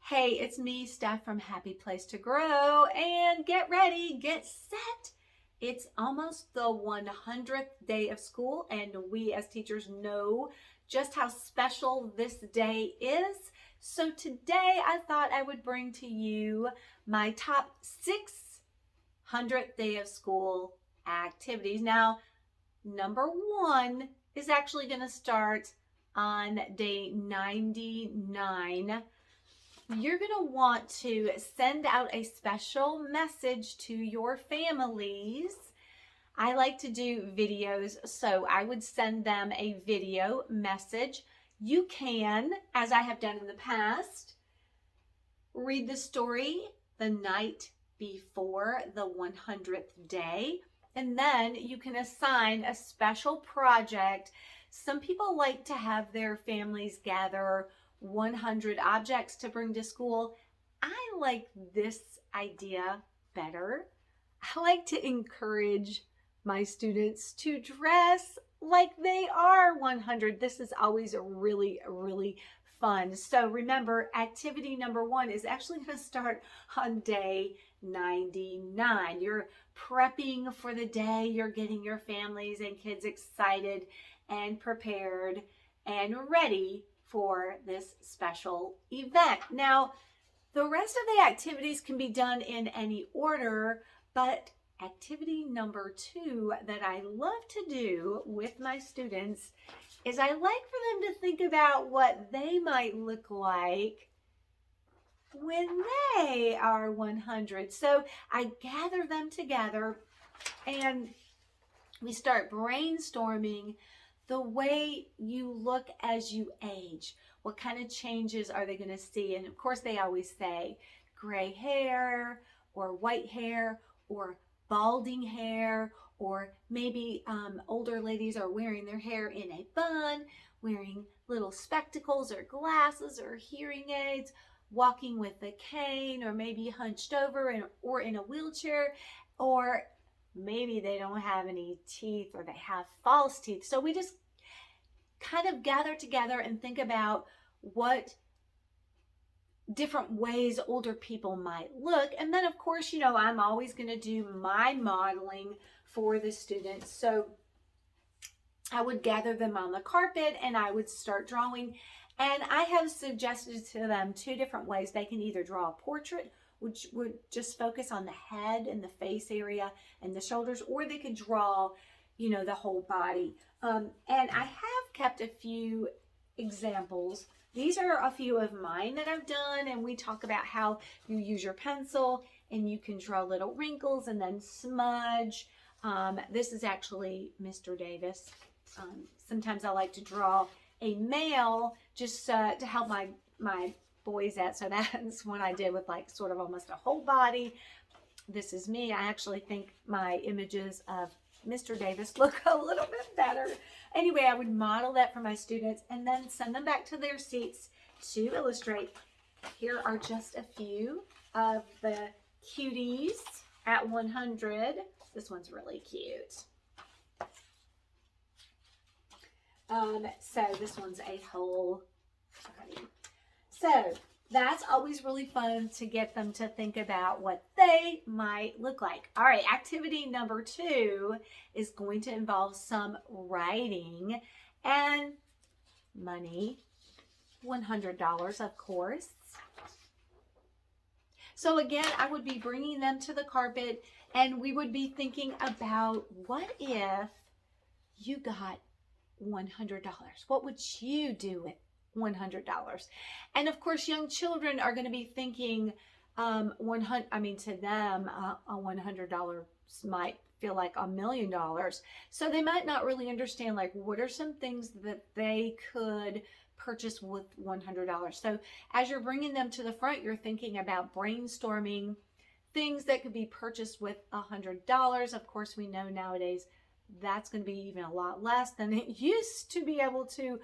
Hey, it's me, Steph from Happy Place to Grow, and get ready, get set. It's almost the 100th day of school, and we as teachers know just how special this day is. So today I thought I would bring to you my top 600th day of school activities. Now, number one is actually going to start on day 99. You're going to want to send out a special message to your families. I like to do videos, so I would send them a video message. You can, as I have done in the past, read the story the night before the 100th day, and then you can assign a special project. Some people like to have their families gather 100 objects to bring to school. I like this idea better. I like to encourage my students to dress like they are 100. This is always really fun. So remember, activity number one is actually going to start on day 99. You're prepping for the day. You're getting your families and kids excited and prepared and ready for this special event. Now, the rest of the activities can be done in any order, but activity number two that I love to do with my students is I like for them to think about what they might look like when they are 100. So I gather them together and we start brainstorming the way you look as you age. What kind of changes are they going to see? And of course, they always say gray hair or white hair or balding hair, or maybe older ladies are wearing their hair in a bun, wearing little spectacles or glasses or hearing aids, walking with a cane, or maybe hunched over or in a wheelchair, or maybe they don't have any teeth or they have false teeth. So we just kind of gather together and think about what different ways older people might look. And then of course, I'm always going to do my modeling for the students. So I would gather them on the carpet and I would start drawing. And I have suggested to them two different ways. They can either draw a portrait, which would just focus on the head and the face area and the shoulders, or they could draw, the whole body. And I have kept a few examples. These are a few of mine that I've done, and we talk about how you use your pencil and you can draw little wrinkles and then smudge. This is actually Mr. Davis. Sometimes I like to draw a male just to help my boys out. So that's what I did with like sort of almost a whole body. This is me. I actually think my images of Mr. Davis look a little bit better. Anyway, I would model that for my students and then send them back to their seats to illustrate. Here are just a few of the cuties at 100. This one's really cute. So this one's a whole body. So that's always really fun to get them to think about what they might look like. All right, activity number two is going to involve some writing and money, $100, of course. So again, I would be bringing them to the carpet and we would be thinking about, what if you got $100? What would you do with $100? And of course, young children are going to be thinking, to them, a $100 might feel like $1 million. So they might not really understand, like, what are some things that they could purchase with $100. So as you're bringing them to the front, you're thinking about brainstorming things that could be purchased with $100. Of course, we know nowadays that's going to be even a lot less than it used to be able to.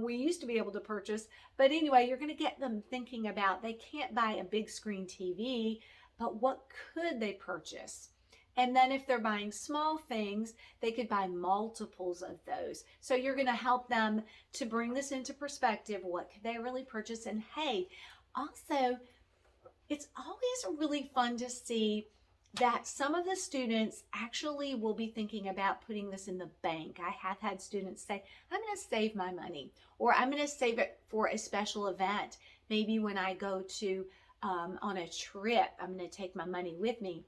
We used to be able to purchase. But anyway, you're going to get them thinking about, they can't buy a big screen TV, but what could they purchase? And then if they're buying small things, they could buy multiples of those. So you're going to help them to bring this into perspective. What could they really purchase? And hey, Also, it's always really fun to see that some of the students actually will be thinking about putting this in the bank. I have had students say, I'm going to save my money, or I'm going to save it for a special event. Maybe when I go to on a trip, I'm going to take my money with me.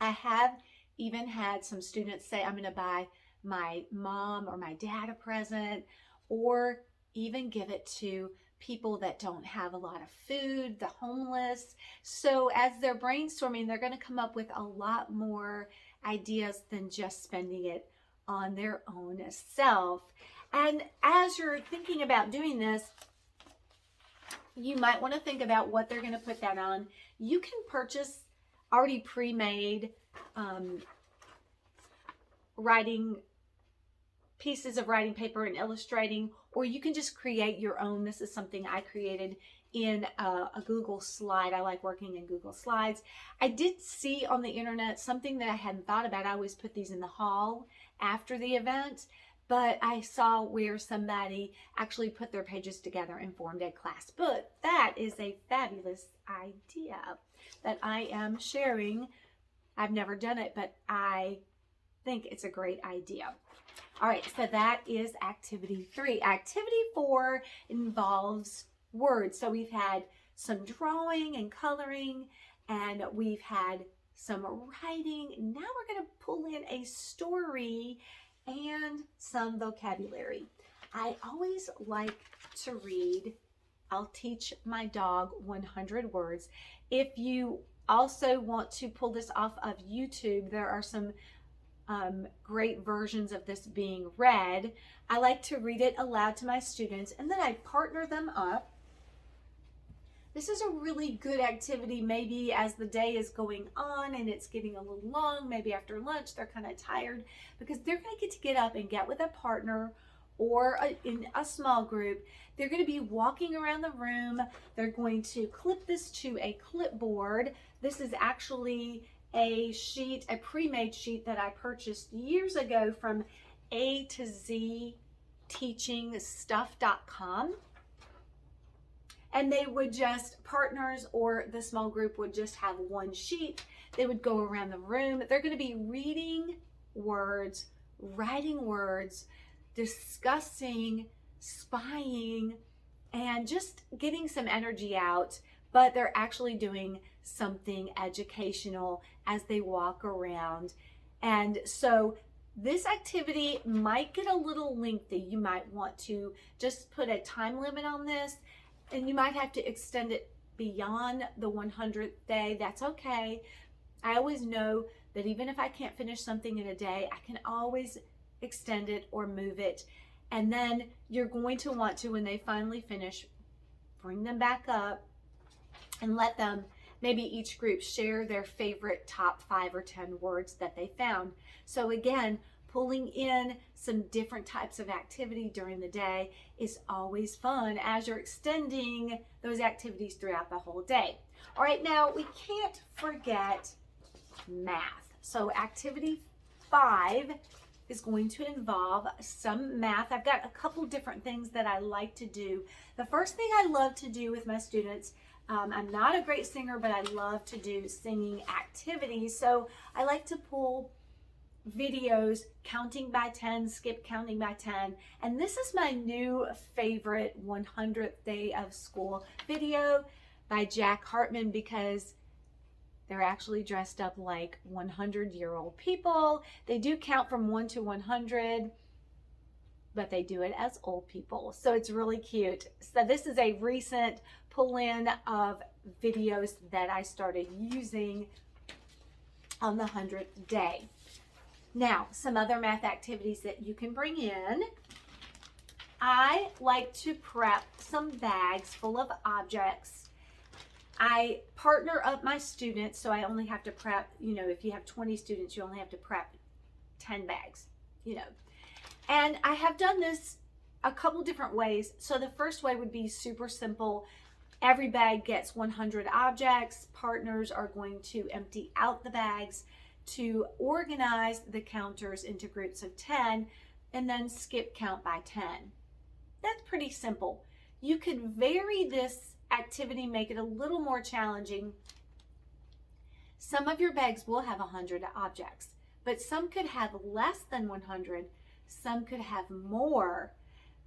I have even had some students say, I'm going to buy my mom or my dad a present, or even give it to people that don't have a lot of food, the homeless. So as they're brainstorming, they're going to come up with a lot more ideas than just spending it on their own self. And as you're thinking about doing this, you might want to think about what they're going to put that on. You can purchase already pre-made writing pieces of writing paper and illustrating, or you can just create your own. This is something I created in a Google slide. I like working in Google Slides. I did see on the internet something that I hadn't thought about. I always put these in the hall after the event, but I saw where somebody actually put their pages together and formed a class book. That is a fabulous idea that I am sharing. I've never done it, but I think it's a great idea. All right, so that is activity 3. Activity 4 involves words. So we've had some drawing and coloring, and we've had some writing. Now we're going to pull in a story and some vocabulary. I always like to read. I'll teach my dog 100 words. If you also want to pull this off of YouTube, there are some great versions of this being read. I like to read it aloud to my students, and then I partner them up. This is a really good activity maybe as the day is going on and it's getting a little long, maybe after lunch they're kind of tired, because they're going to get up and get with a partner or in a small group. They're going to be walking around the room. They're going to clip this to a clipboard. This is actually a sheet, a pre-made sheet that I purchased years ago from A to Z teachingstuff.com. And they would just, partners or the small group would just have one sheet. They would go around the room. They're going to be reading words, writing words, discussing, spying, and just getting some energy out. But they're actually doing something educational as they walk around. And so this activity might get a little lengthy. You might want to just put a time limit on this, and you might have to extend it beyond the 100th day. That's okay. I always know that even if I can't finish something in a day, I can always extend it or move it. And then you're going to want to, when they finally finish, bring them back up and let them, maybe each group, share their favorite top 5 or 10 words that they found. So again, pulling in some different types of activity during the day is always fun as you're extending those activities throughout the whole day. All right, now we can't forget math. So activity 5 is going to involve some math. I've got a couple different things that I like to do. The first thing I love to do with my students, I'm not a great singer, but I love to do singing activities. So I like to pull videos, counting by 10, skip counting by 10. And this is my new favorite 100th day of school video by Jack Hartman, because they're actually dressed up like 100-year-old people. They do count from 1 to 100, but they do it as old people. So it's really cute. So this is a recent pull-in of videos that I started using on the 100th day. Now, some other math activities that you can bring in. I like to prep some bags full of objects. I partner up my students, so I only have to prep, if you have 20 students, you only have to prep 10 bags, And I have done this a couple different ways. So the first way would be super simple. Every bag gets 100 objects. Partners are going to empty out the bags to organize the counters into groups of 10 and then skip count by 10. That's pretty simple. You could vary this activity make it a little more challenging. Some of your bags will have 100 objects, but some could have less than 100. Some could have more.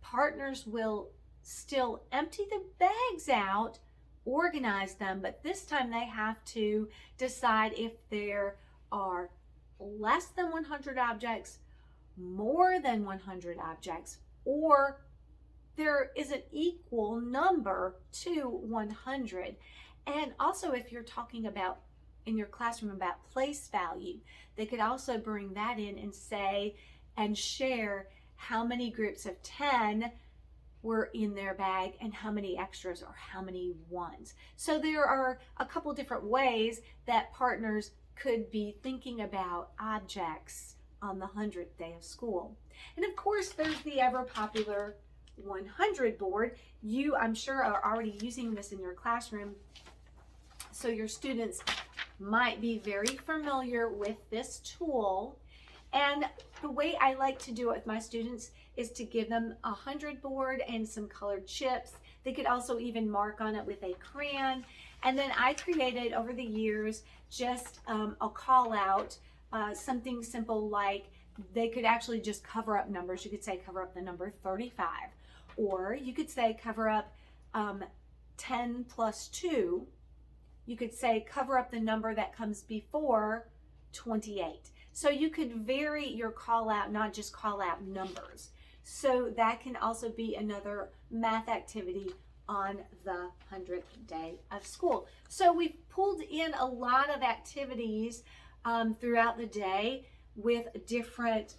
Partners will still empty the bags out, organize them, but this time they have to decide if there are less than 100 objects, more than 100 objects, or there is an equal number to 100. And also, if you're talking about in your classroom about place value, they could also bring that in and say and share how many groups of 10 were in their bag and how many extras or how many ones. So there are a couple different ways that partners could be thinking about objects on the 100th day of school. And of course, there's the ever popular 100 board. You, I'm sure, are already using this in your classroom, so your students might be very familiar with this tool. And the way I like to do it with my students is to give them a 100 board and some colored chips. They could also even mark on it with a crayon. And then I created over the years just a call out, something simple like they could actually just cover up numbers. You could say cover up the number 35, or you could say cover up 10 plus 2. You could say cover up the number that comes before 28. So you could vary your call out, not just call out numbers. So that can also be another math activity on the 100th day of school. So we've pulled in a lot of activities throughout the day with different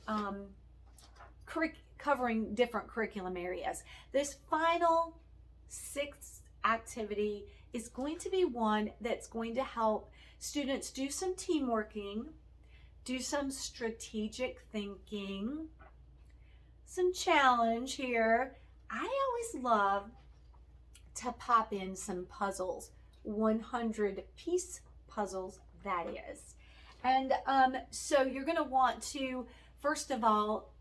covering different curriculum areas. This final 6th activity is going to be one that's going to help students do some teamworking, do some strategic thinking, some challenge here. I always love to pop in some puzzles, 100 piece puzzles, that is. And so you're going to want to, first of all,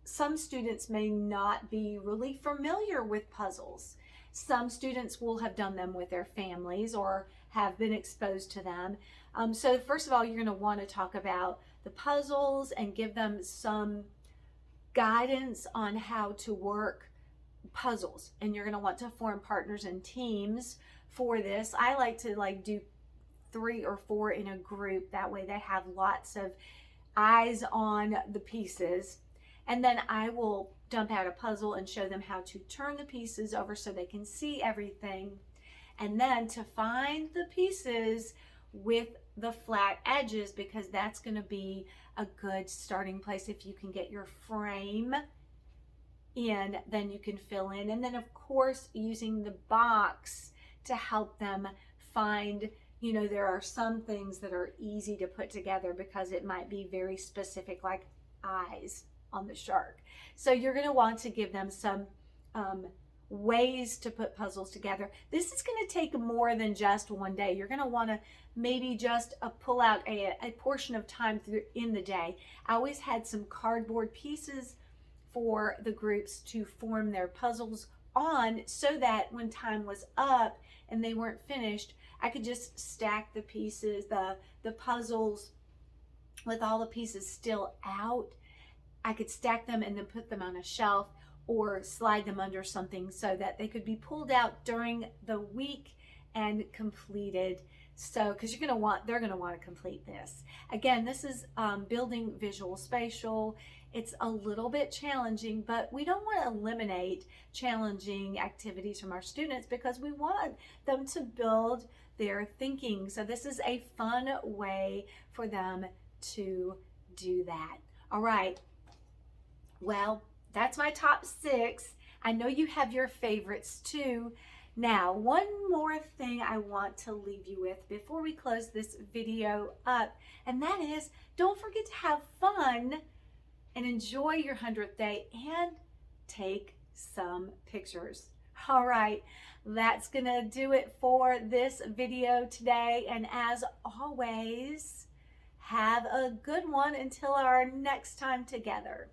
some students may not be really familiar with puzzles. Some students will have done them with their families or have been exposed to them. So first of all, you're going to want to talk about the puzzles and give them some guidance on how to work puzzles. And you're going to want to form partners and teams for this. I like to do 3 or 4 in a group. That way they have lots of eyes on the pieces. And then I will dump out a puzzle and show them how to turn the pieces over so they can see everything. And then to find the pieces with the flat edges, because that's going to be a good starting place. If you can get your frame in, then you can fill in. And then of course, using the box to help them find, there are some things that are easy to put together because it might be very specific, like eyes on the shark. So you're going to want to give them some ways to put puzzles together. This is going to take more than just one day. You're going to want to maybe just pull out a portion of time in the day. I always had some cardboard pieces for the groups to form their puzzles on, so that when time was up and they weren't finished, I could just stack the pieces, the puzzles with all the pieces still out. I could stack them and then put them on a shelf or slide them under something so that they could be pulled out during the week and completed. So, because they're going to want to complete this. Again, this is building visual spatial. It's a little bit challenging, but we don't want to eliminate challenging activities from our students because we want them to build their thinking. So this is a fun way for them to do that. All right. Well, that's my top 6. I know you have your favorites too. Now, one more thing I want to leave you with before we close this video up, and that is, don't forget to have fun and enjoy your 100th day and take some pictures. All right, that's gonna do it for this video today. And as always, have a good one until our next time together.